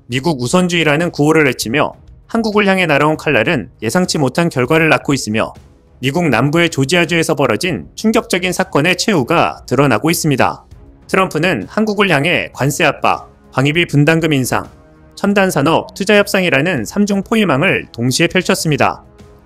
미국 우선주의라는 구호를 외치며 한국을 향해 날아온 칼날은 예상치 못한 결과를 낳고 있으며 미국 남부의 조지아주에서 벌어진 충격적인 사건의 최후가 드러나고 있습니다. 트럼프는 한국을 향해 관세 압박, 방위비 분담금 인상, 첨단산업 투자 협상이라는 3중 포위망을 동시에 펼쳤습니다.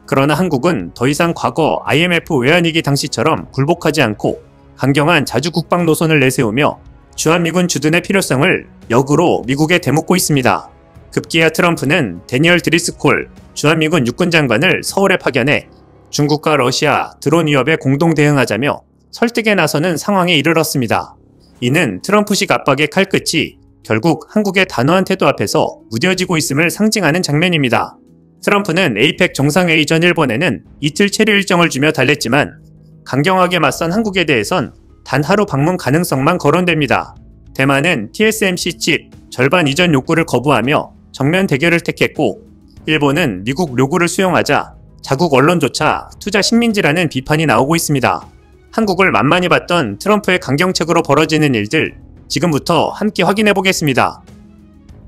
그러나 한국은 더 이상 과거 IMF 외환위기 당시처럼 굴복하지 않고 강경한 자주 국방 노선을 내세우며 주한미군 주둔의 필요성을 역으로 미국에 대묻고 있습니다. 급기야 트럼프는 데니얼 드리스콜 주한미군 육군장관을 서울에 파견해 중국과 러시아 드론 위협에 공동 대응하자며 설득에 나서는 상황에 이르렀습니다. 이는 트럼프식 압박의 칼끝이 결국 한국의 단호한 태도 앞에서 무뎌지고 있음을 상징하는 장면입니다. 트럼프는 에이펙 정상회의 전 일본에는 이틀 체류 일정을 주며 달랬지만 강경하게 맞선 한국에 대해선 단 하루 방문 가능성만 거론됩니다. 대만은 TSMC 칩 절반 이전 요구를 거부하며 정면 대결을 택했고 일본은 미국 요구를 수용하자 자국 언론조차 투자 식민지라는 비판이 나오고 있습니다. 한국을 만만히 봤던 트럼프의 강경책으로 벌어지는 일들 지금부터 함께 확인해 보겠습니다.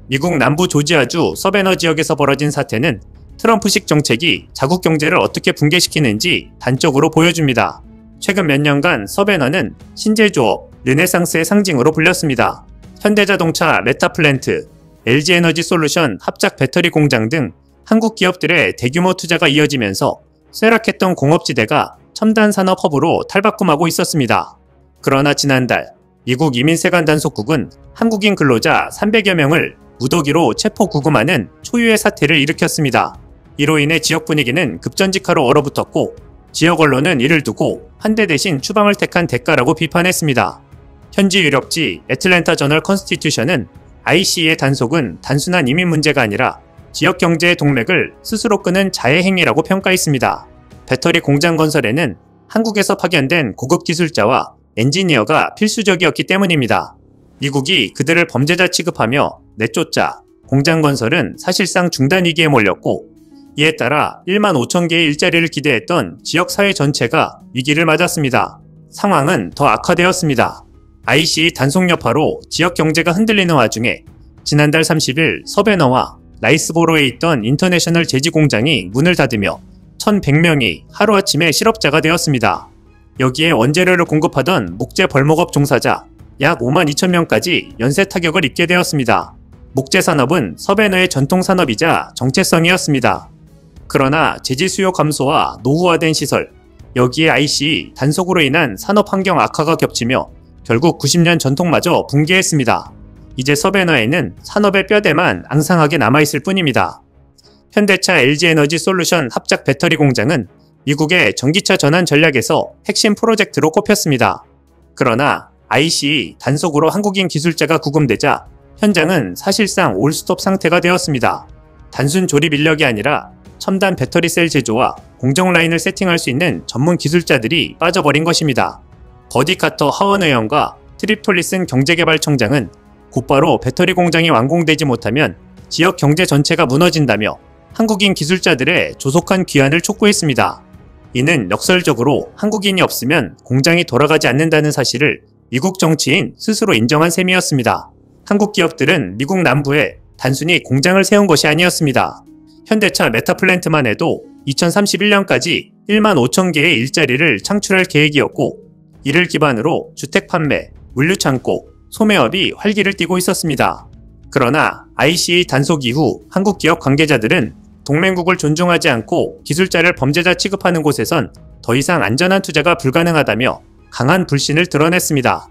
미국 남부 조지아주 서베너 지역에서 벌어진 사태는 트럼프식 정책이 자국 경제를 어떻게 붕괴시키는지 단적으로 보여줍니다. 최근 몇 년간 서베너는 신제조업, 르네상스의 상징으로 불렸습니다. 현대자동차 메타플랜트, LG에너지솔루션 합작 배터리 공장 등 한국 기업들의 대규모 투자가 이어지면서 쇠락했던 공업지대가 첨단 산업 허브로 탈바꿈하고 있었습니다. 그러나 지난달 미국 이민세관 단속국은 한국인 근로자 300여 명을 무더기로 체포 구금하는 초유의 사태를 일으켰습니다. 이로 인해 지역 분위기는 급전직하로 얼어붙었고 지역 언론은 이를 두고 환대 대신 추방을 택한 대가라고 비판했습니다. 현지 유력지 애틀랜타 저널 컨스티튜션은 IC의 단속은 단순한 이민 문제가 아니라 지역 경제의 동맥을 스스로 끄는 자해 행위라고 평가했습니다. 배터리 공장 건설에는 한국에서 파견된 고급 기술자와 엔지니어가 필수적이었기 때문입니다. 미국이 그들을 범죄자 취급하며 내쫓자 공장 건설은 사실상 중단 위기에 몰렸고 이에 따라 1만 5천 개의 일자리를 기대했던 지역사회 전체가 위기를 맞았습니다. 상황은 더 악화되었습니다. IC 단속 여파로 지역 경제가 흔들리는 와중에 지난달 30일 서베너와 라이스보로에 있던 인터내셔널 제지 공장이 문을 닫으며 1,100명이 하루아침에 실업자가 되었습니다. 여기에 원재료를 공급하던 목재 벌목업 종사자 약 5만 2천 명까지 연쇄 타격을 입게 되었습니다. 목재 산업은 서베너의 전통 산업이자 정체성이었습니다. 그러나 제지 수요 감소와 노후화된 시설, 여기에 IC 단속으로 인한 산업 환경 악화가 겹치며 결국 90년 전통마저 붕괴했습니다. 이제 서베너에는 산업의 뼈대만 앙상하게 남아있을 뿐입니다. 현대차 LG에너지솔루션 합작 배터리 공장은 미국의 전기차 전환 전략에서 핵심 프로젝트로 꼽혔습니다. 그러나 IC 단속으로 한국인 기술자가 구금되자 현장은 사실상 올스톱 상태가 되었습니다. 단순 조립 인력이 아니라 첨단 배터리 셀 제조와 공정 라인을 세팅할 수 있는 전문 기술자들이 빠져버린 것입니다. 버디 카터 하원 의원과 트립 톨리슨 경제개발청장은 곧바로 배터리 공장이 완공되지 못하면 지역 경제 전체가 무너진다며 한국인 기술자들의 조속한 귀환을 촉구했습니다. 이는 역설적으로 한국인이 없으면 공장이 돌아가지 않는다는 사실을 미국 정치인 스스로 인정한 셈이었습니다. 한국 기업들은 미국 남부에 단순히 공장을 세운 것이 아니었습니다. 현대차 메타플랜트만 해도 2031년까지 1만 5천 개의 일자리를 창출할 계획이었고 이를 기반으로 주택 판매, 물류 창고, 소매업이 활기를 띠고 있었습니다. 그러나 IC 단속 이후 한국 기업 관계자들은 동맹국을 존중하지 않고 기술자를 범죄자 취급하는 곳에선 더 이상 안전한 투자가 불가능하다며 강한 불신을 드러냈습니다.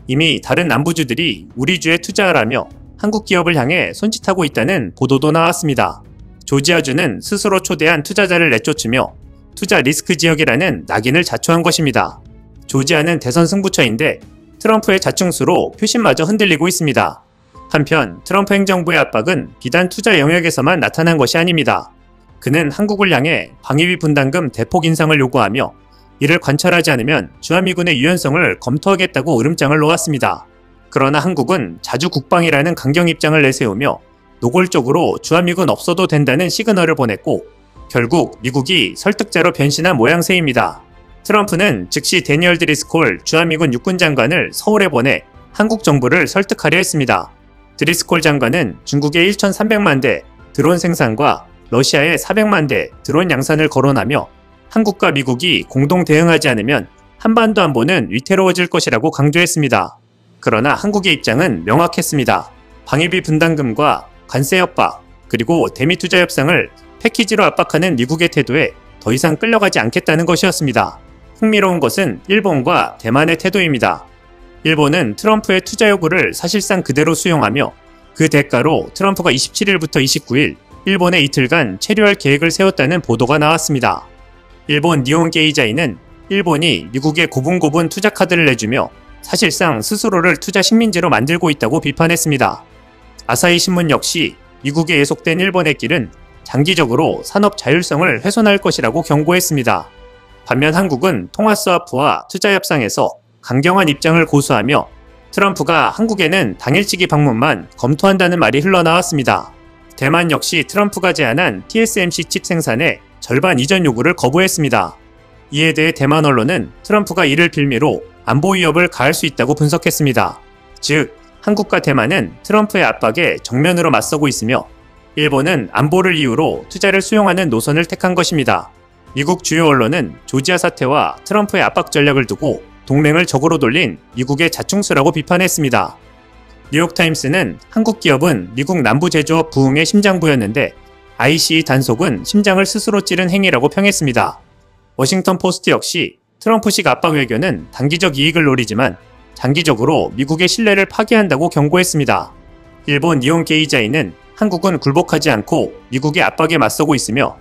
이미 다른 남부주들이 우리 주에 투자하라며 한국 기업을 향해 손짓하고 있다는 보도도 나왔습니다. 조지아주는 스스로 초대한 투자자를 내쫓으며 투자 리스크 지역이라는 낙인을 자초한 것입니다. 조지아는 대선 승부처인데 트럼프의 자충수로 표심마저 흔들리고 있습니다. 한편 트럼프 행정부의 압박은 비단 투자 영역에서만 나타난 것이 아닙니다. 그는 한국을 향해 방위비 분담금 대폭 인상을 요구하며 이를 관철하지 않으면 주한미군의 유연성을 검토하겠다고 으름장을 놓았습니다. 그러나 한국은 자주 국방이라는 강경 입장을 내세우며 노골적으로 주한미군 없어도 된다는 시그널을 보냈고 결국 미국이 설득자로 변신한 모양새입니다. 트럼프는 즉시 데니얼 드리스콜 주한미군 육군장관을 서울에 보내 한국 정부를 설득하려 했습니다. 드리스콜 장관은 중국의 1,300만 대 드론 생산과 러시아의 400만 대 드론 양산을 거론하며 한국과 미국이 공동 대응하지 않으면 한반도 안보는 위태로워질 것이라고 강조했습니다. 그러나 한국의 입장은 명확했습니다. 방위비 분담금과 관세 협박, 그리고 대미 투자 협상을 패키지로 압박하는 미국의 태도에 더 이상 끌려가지 않겠다는 것이었습니다. 흥미로운 것은 일본과 대만의 태도입니다. 일본은 트럼프의 투자 요구를 사실상 그대로 수용하며 그 대가로 트럼프가 27일부터 29일 일본에 이틀간 체류할 계획을 세웠다는 보도가 나왔습니다. 일본 니혼 게이자이는 일본이 미국에 고분고분 투자 카드를 내주며 사실상 스스로를 투자 식민지로 만들고 있다고 비판했습니다. 아사히 신문 역시 미국에 예속된 일본의 길은 장기적으로 산업 자율성을 훼손할 것이라고 경고했습니다. 반면 한국은 통화 스와프와 투자 협상에서 강경한 입장을 고수하며 트럼프가 한국에는 당일치기 방문만 검토한다는 말이 흘러나왔습니다. 대만 역시 트럼프가 제안한 TSMC 칩 생산의 절반 이전 요구를 거부했습니다. 이에 대해 대만 언론은 트럼프가 이를 빌미로 안보 위협을 가할 수 있다고 분석했습니다. 즉, 한국과 대만은 트럼프의 압박에 정면으로 맞서고 있으며 일본은 안보를 이유로 투자를 수용하는 노선을 택한 것입니다. 미국 주요 언론은 조지아 사태와 트럼프의 압박 전략을 두고 동맹을 적으로 돌린 미국의 자충수라고 비판했습니다. 뉴욕타임스는 한국 기업은 미국 남부 제조업 부흥의 심장부였는데 ICE 단속은 심장을 스스로 찌른 행위라고 평했습니다. 워싱턴 포스트 역시 트럼프식 압박 외교는 단기적 이익을 노리지만 장기적으로 미국의 신뢰를 파괴한다고 경고했습니다. 일본 니혼 게이자이는 한국은 굴복하지 않고 미국의 압박에 맞서고 있으며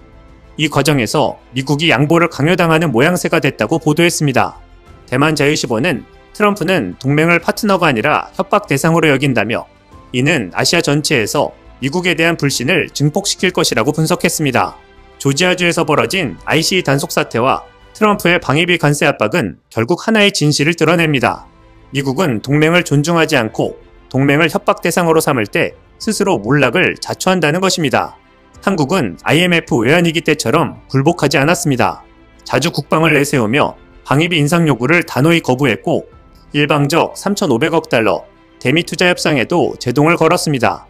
이 과정에서 미국이 양보를 강요당하는 모양새가 됐다고 보도했습니다. 대만 자유시보는 트럼프는 동맹을 파트너가 아니라 협박 대상으로 여긴다며 이는 아시아 전체에서 미국에 대한 불신을 증폭시킬 것이라고 분석했습니다. 조지아주에서 벌어진 ICE 단속 사태와 트럼프의 방위비 관세 압박은 결국 하나의 진실을 드러냅니다. 미국은 동맹을 존중하지 않고 동맹을 협박 대상으로 삼을 때 스스로 몰락을 자초한다는 것입니다. 한국은 IMF 외환위기 때처럼 굴복하지 않았습니다. 자주 국방을 내세우며 방위비 인상 요구를 단호히 거부했고 일방적 3,500억 달러 대미 투자 협상에도 제동을 걸었습니다.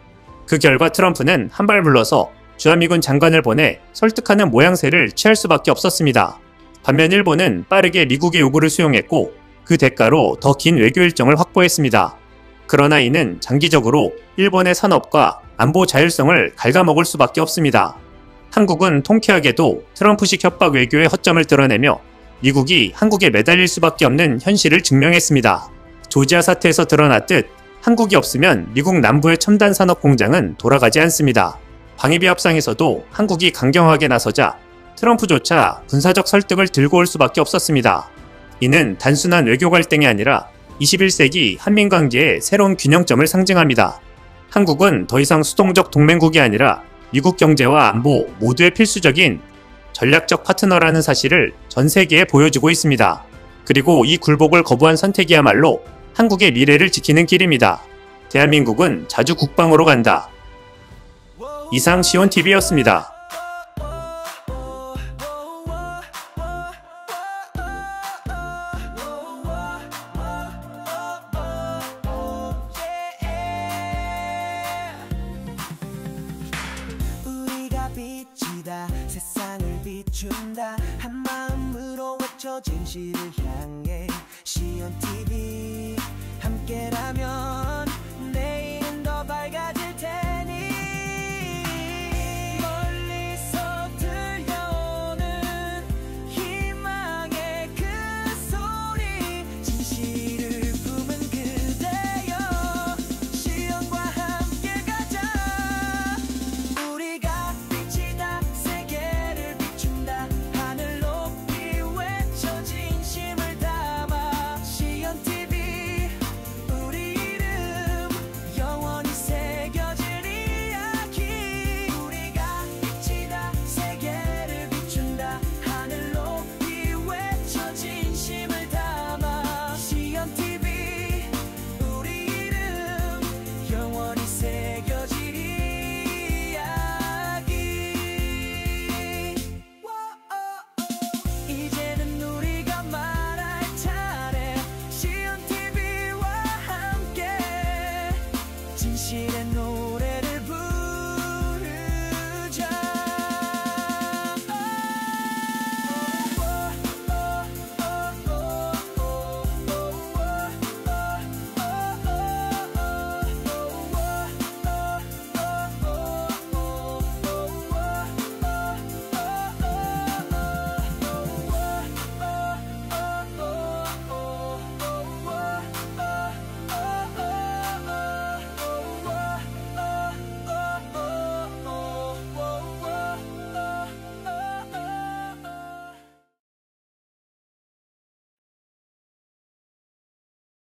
그 결과 트럼프는 한 발 물러서 주한미군 장관을 보내 설득하는 모양새를 취할 수밖에 없었습니다. 반면 일본은 빠르게 미국의 요구를 수용했고 그 대가로 더 긴 외교 일정을 확보했습니다. 그러나 이는 장기적으로 일본의 산업과 안보 자율성을 갉아먹을 수밖에 없습니다. 한국은 통쾌하게도 트럼프식 협박 외교의 허점을 드러내며 미국이 한국에 매달릴 수밖에 없는 현실을 증명했습니다. 조지아 사태에서 드러났듯 한국이 없으면 미국 남부의 첨단 산업 공장은 돌아가지 않습니다. 방위비 협상에서도 한국이 강경하게 나서자 트럼프조차 군사적 설득을 들고 올 수밖에 없었습니다. 이는 단순한 외교 갈등이 아니라 21세기 한민관계의 새로운 균형점을 상징합니다. 한국은 더 이상 수동적 동맹국이 아니라 미국 경제와 안보 모두의 필수적인 전략적 파트너라는 사실을 전 세계에 보여주고 있습니다. 그리고 이 굴복을 거부한 선택이야말로 한국의 미래를 지키는 길입니다. 대한민국은 자주 국방으로 간다. 이상 시온TV였습니다.